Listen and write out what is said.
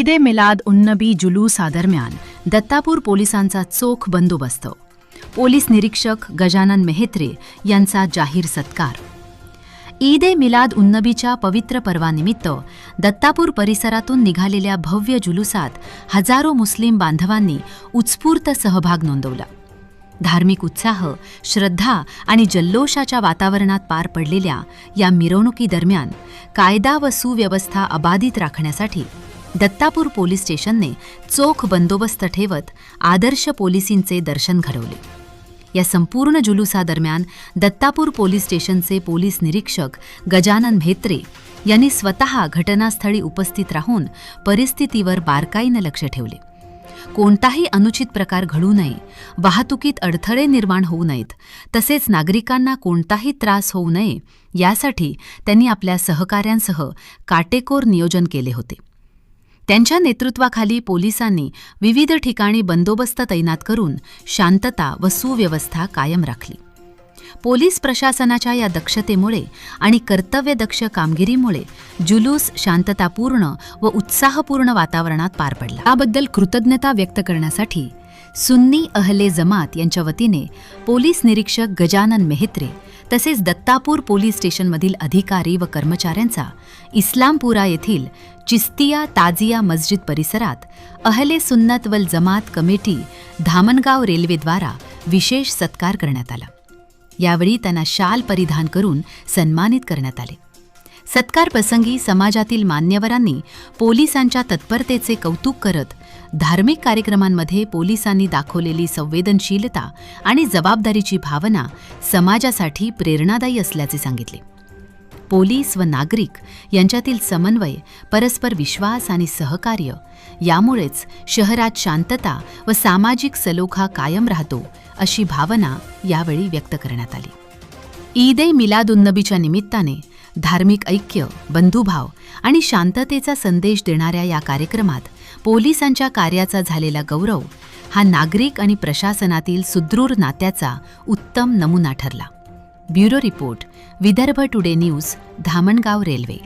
ईद ए मिलाद उन्नबी जुलूसादरम्यान दत्तापूर पोलिसांचा चोख बंदोबस्त. पोलीस निरीक्षक गजानन मेहत्रे यांचा जाहीर सत्कार. ईद ए मिलाद उन्नबीच्या पवित्र पर्वानिमित्त दत्तापूर परिसरातून निघालेल्या भव्य जुलूसात हजारो मुस्लिम बांधवांनी उत्स्फूर्त सहभाग नोंदवला. धार्मिक उत्साह, श्रद्धा आणि जल्लोषाच्या वातावरणात पार पडलेल्या या मिरवणुकीदरम्यान कायदा व सुव्यवस्था अबाधित राखण्यासाठी दत्तापूर पोलीस स्टेशनने चोख बंदोबस्त ठेवत आदर्श पोलिसींचे दर्शन घडवले. या संपूर्ण जुलूसादरम्यान दत्तापूर पोलीस स्टेशनचे पोलीस निरीक्षक गजानन म्हेत्रे यांनी स्वतः घटनास्थळी उपस्थित राहून परिस्थितीवर बारकाईनं लक्ष ठेवले. कोणताही अनुचित प्रकार घडू नये, वाहतुकीत अडथळे निर्माण होऊ नयेत, तसेच नागरिकांना कोणताही त्रास होऊ नये यासाठी त्यांनी आपल्या सहकाऱ्यांसह काटेकोर नियोजन केले होते. त्यांच्या नेतृत्वाखाली पोलिसांनी विविध ठिकाणी बंदोबस्त तैनात करून शांतता व सुव्यवस्था कायम राखली. पोलीस प्रशासनाच्या या दक्षतेमुळे आणि कर्तव्यदक्ष कामगिरीमुळे जुलूस शांततापूर्ण व उत्साहपूर्ण वातावरणात पार पडला. याबद्दल कृतज्ञता व्यक्त करण्यासाठी सुन्नी अहले जमात यांच्या वतीने पोलीस निरीक्षक गजानन मेहत्रे तसेच दत्तापूर पोलीस स्टेशनमधील अधिकारी व कर्मचाऱ्यांचा इस्लामपुरा येथील चिस्तिया ताजिया मस्जिद परिसरात अहले सुन्नत वल जमात कमिटी धामणगाव रेल्वेद्वारा विशेष सत्कार करण्यात आला. यावेळी त्यांना शाल परिधान करून सन्मानित करण्यात आले. सत्कार प्रसंगी समाजातील मान्यवरांनी पोलिसांच्या तत्परतेचे कौतुक करत धार्मिक कार्यक्रमांमध्ये पोलिसांनी दाखवलेली संवेदनशीलता आणि जबाबदारीची भावना समाजासाठी प्रेरणादायी असल्याचे सांगितले. पोलीस व नागरिक यांच्यातील समन्वय, परस्पर विश्वास आणि सहकार्य यामुळेच शहरात शांतता व सामाजिक सलोखा कायम राहतो, अशी भावना यावेळी व्यक्त करण्यात आली. ईद ए मिलादुन्नबीच्या निमित्ताने धार्मिक ऐक्य, बंधुभाव आणि शांततेचा संदेश देणाऱ्या या कार्यक्रमात पोलिसांच्या कार्याचा झालेला गौरव हा नागरिक आणि प्रशासनातील सुदृढ नात्याचा उत्तम नमुना ठरला. Bureau report, Vidarbha today news, Dhamangaon railway.